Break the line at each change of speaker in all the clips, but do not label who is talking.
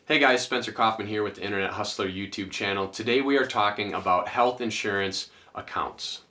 Hey guys, Spencer Coffman here with the Internet Hustler YouTube channel. Today we are talking about health insurance accounts.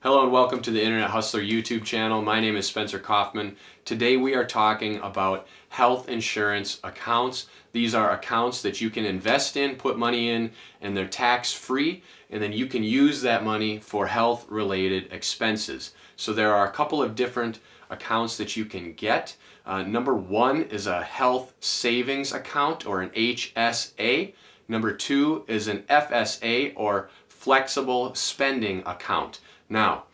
Hello and welcome to the Internet Hustler YouTube channel. My name is Spencer Coffman. Today we are talking about health insurance accounts. These are accounts that you can invest in, put money in, and they're tax-free, and then you can use that money for health-related expenses. So there are a couple of different accounts that you can get. Number one is a health savings account, or an HSA. Number two is an FSA, or flexible spending account. Now,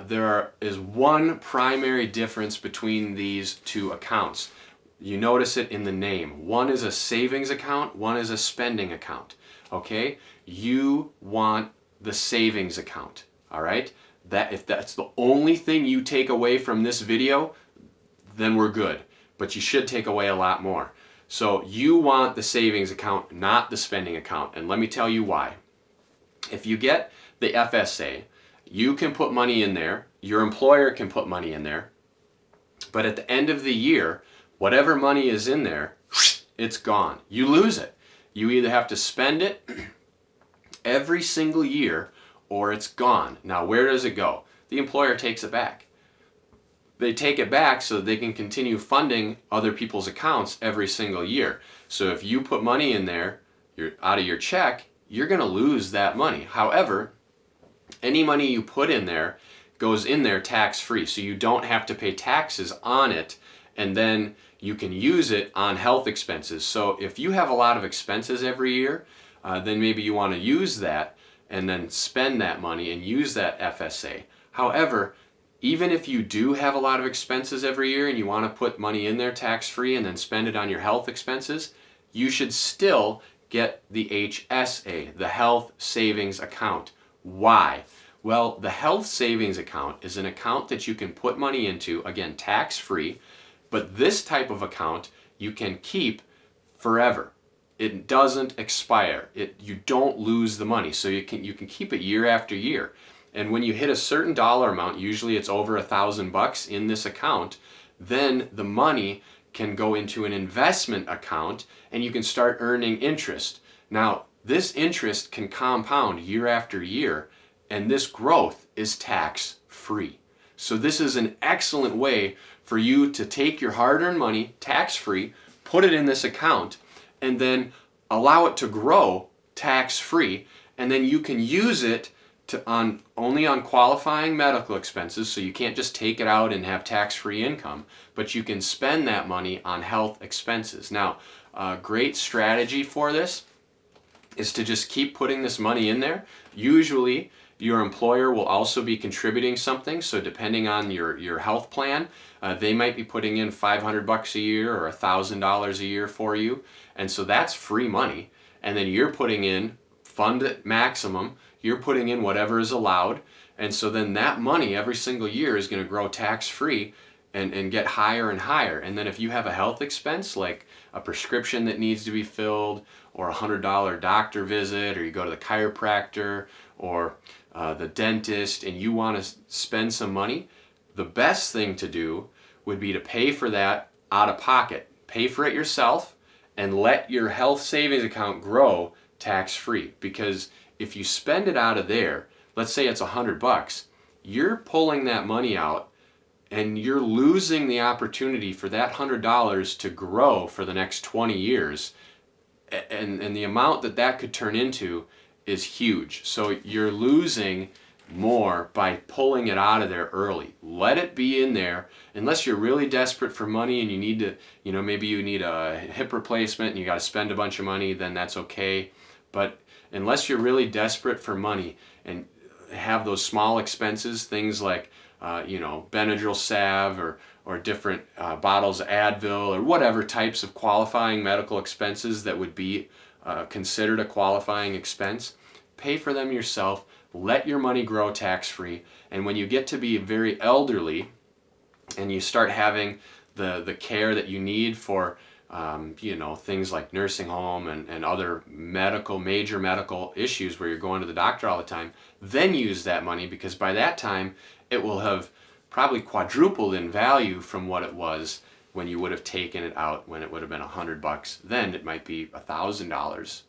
there is one primary difference between these two accounts. You notice it in the name. One is a savings account, one is a spending account. Okay? You want the savings account. All right? If that's the only thing you take away from this video, then we're good. But you should take away a lot more. So you want the savings account, not the spending account. And let me tell you why. If you get the FSA, you can put money in there, your employer can put money in there, but at the end of the year, whatever money is in there, it's gone. You lose it. You either have to spend it every single year or it's gone. Now, where does it go? The employer takes it back. They take it back so that they can continue funding other people's accounts every single year. So if you put money in there, out of your check, you're going to lose that money. However, any money you put in there goes in there tax-free, so you don't have to pay taxes on it, and then you can use it on health expenses. So if you have a lot of expenses every year, then maybe you want to use that and then spend that money and use that FSA. However, even if you do have a lot of expenses every year and you want to put money in there tax-free and then spend it on your health expenses, you should still get the HSA, the Health Savings Account. Why? Well, the Health Savings Account is an account that you can put money into, again, tax-free, but this type of account you can keep forever. It doesn't expire. You don't lose the money, so you can keep it year after year. And when you hit a certain dollar amount, usually it's over $1,000 in this account, then the money can go into an investment account and you can start earning interest. Now, this interest can compound year after year, and this growth is tax-free. So this is an excellent way for you to take your hard-earned money, tax-free, put it in this account, and then allow it to grow tax-free, and then you can use it only on qualifying medical expenses, so you can't just take it out and have tax-free income, but you can spend that money on health expenses. Now, a great strategy for this is to just keep putting this money in there. Usually your employer will also be contributing something, so depending on your health plan, they might be putting in $500 a year or $1,000 a year for you, and so that's free money. And then you're putting in, fund at maximum, you're putting in whatever is allowed, and so then that money every single year is going to grow tax-free and get higher and higher. And then if you have a health expense like a prescription that needs to be filled, or a $100 doctor visit, or you go to the chiropractor or the dentist and you want to spend some money, the best thing to do would be to pay for that out of pocket. Pay for it yourself and let your health savings account grow tax-free. Because if you spend it out of there, let's say it's $100, you're pulling that money out and you're losing the opportunity for that $100 to grow for the next 20 years. And the amount that could turn into is huge. So you're losing more by pulling it out of there early. Let it be in there, unless you're really desperate for money and you need to, maybe you need a hip replacement and you got to spend a bunch of money, then that's okay. But unless you're really desperate for money and have those small expenses, things like Benadryl salve or different bottles of Advil or whatever types of qualifying medical expenses that would be considered a qualifying expense, pay for them yourself, let your money grow tax-free, and when you get to be very elderly and you start having the care that you need for things like nursing home and other major medical issues where you're going to the doctor all the time, then use that money, because by that time it will have probably quadrupled in value from what it was when you would have taken it out when it would have been $100. Then it might be $1,000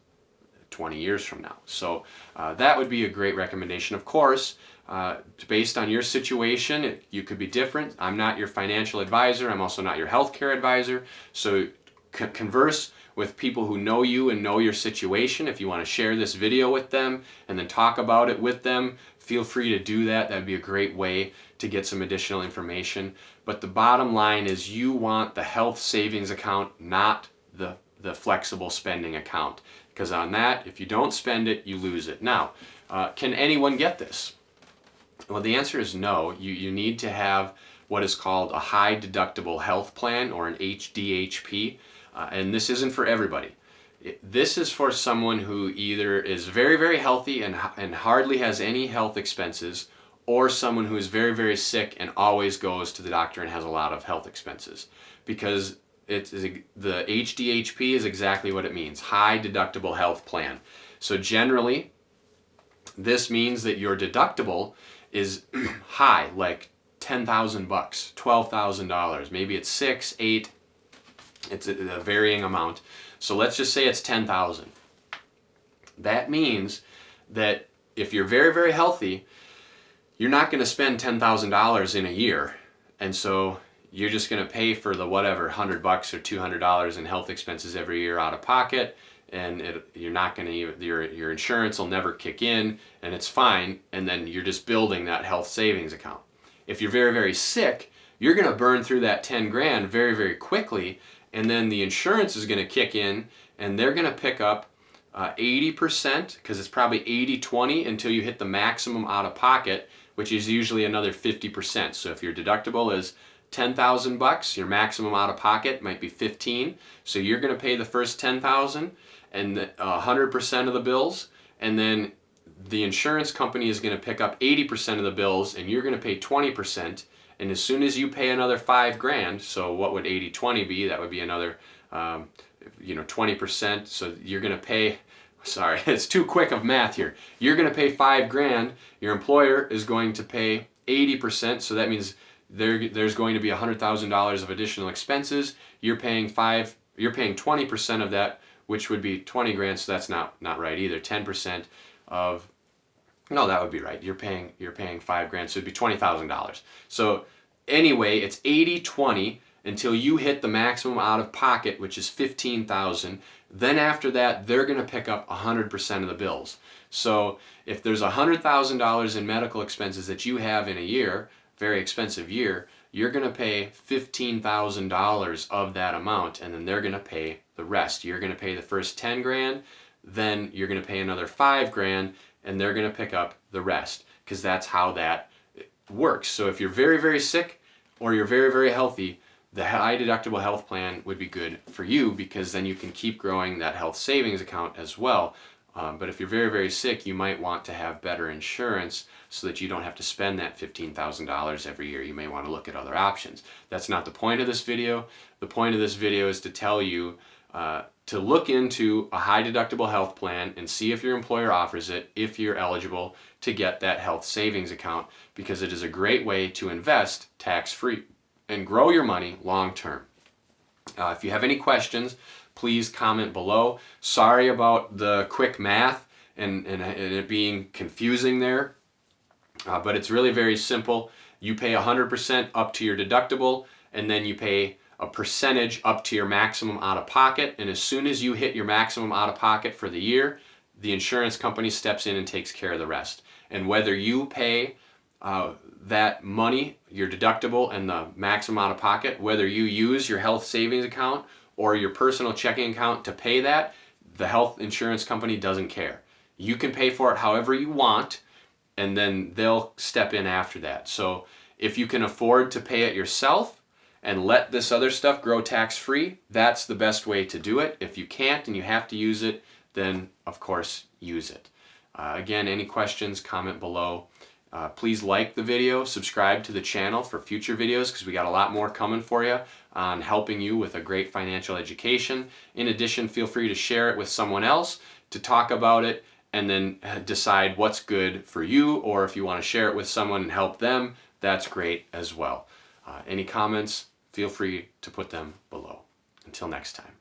20 years from now. So that would be a great recommendation. Of course, based on your situation, you could be different. I'm not your financial advisor. I'm also not your healthcare advisor. So converse with people who know you and know your situation. If you want to share this video with them and then talk about it with them, feel free to do that. That'd be a great way to get some additional information. But the bottom line is you want the health savings account, not the flexible spending account. Because on that, if you don't spend it, you lose it. Now, can anyone get this? Well, the answer is no. You need to have what is called a high-deductible health plan, or an HDHP. And this isn't for everybody. This is for someone who either is very, very healthy and hardly has any health expenses, or someone who is very, very sick and always goes to the doctor and has a lot of health expenses. Because the HDHP is exactly what it means, high deductible health plan. So generally, this means that your deductible is high, like $10,000, $12,000. Maybe it's $6,000, $8,000. It's a varying amount. So let's just say it's $10,000. That means that if you're very, very healthy, you're not going to spend $10,000 in a year. And so you're just going to pay for the whatever, $100 or $200 in health expenses every year out of pocket, and you're not going to, your insurance will never kick in, and it's fine, and then you're just building that health savings account. If you're very, very sick, you're going to burn through that 10 grand very, very quickly, and then the insurance is going to kick in, and they're going to pick up 80%, because it's probably 80-20 until you hit the maximum out of pocket, which is usually another 50%. So if your deductible is $10,000, your maximum out of pocket might be 15. So you're going to pay the first 10,000 and 100% of the bills, and then the insurance company is going to pick up 80% of the bills, and you're going to pay 20%. And as soon as you pay another 5 grand, so what would 80-20 be? That would be another 20%. So you're going to pay, sorry, it's too quick of math here. You're going to pay 5 grand. Your employer is going to pay 80%. So that means there's going to be $100,000 of additional expenses. You're paying 20% of that, which would be 20 grand. So that's not right either. 10% of, no, that would be right. You're paying 5 grand, so it'd be $20,000. So anyway, it's 80-20 until you hit the maximum out of pocket, which is $15,000. Then after that, they're going to pick up 100% of the bills. So if there's $100,000 in medical expenses that you have in a year, very expensive year, you're going to pay $15,000 of that amount, and then they're going to pay the rest. You're going to pay the first 10 grand, then you're going to pay another 5 grand, and they're going to pick up the rest, because that's how that works. So if you're very, very sick or you're very, very healthy, the high deductible health plan would be good for you, because then you can keep growing that health savings account as well. But if you're very, very sick, you might want to have better insurance so that you don't have to spend that $15,000 every year. You may want to look at other options. That's not the point of this video. The point of this video is to tell you to look into a high deductible health plan and see if your employer offers it, if you're eligible to get that health savings account, because it is a great way to invest tax-free and grow your money long term. If you have any questions, please comment below. Sorry about the quick math and it being confusing there, but it's really very simple. You pay 100% up to your deductible, and then you pay a percentage up to your maximum out of pocket, and as soon as you hit your maximum out of pocket for the year, the insurance company steps in and takes care of the rest. And whether you pay that money, your deductible and the maximum out of pocket, whether you use your health savings account or your personal checking account to pay that, the health insurance company doesn't care. You can pay for it however you want, and then they'll step in after that. So if you can afford to pay it yourself and let this other stuff grow tax-free, that's the best way to do it. If you can't and you have to use it, then of course use it. Again, any questions, comment below. Please like the video, subscribe to the channel for future videos, because we got a lot more coming for you on helping you with a great financial education. In addition, feel free to share it with someone else to talk about it, and then decide what's good for you, or if you want to share it with someone and help them, that's great as well. Any comments? feel free to put them below. Until next time.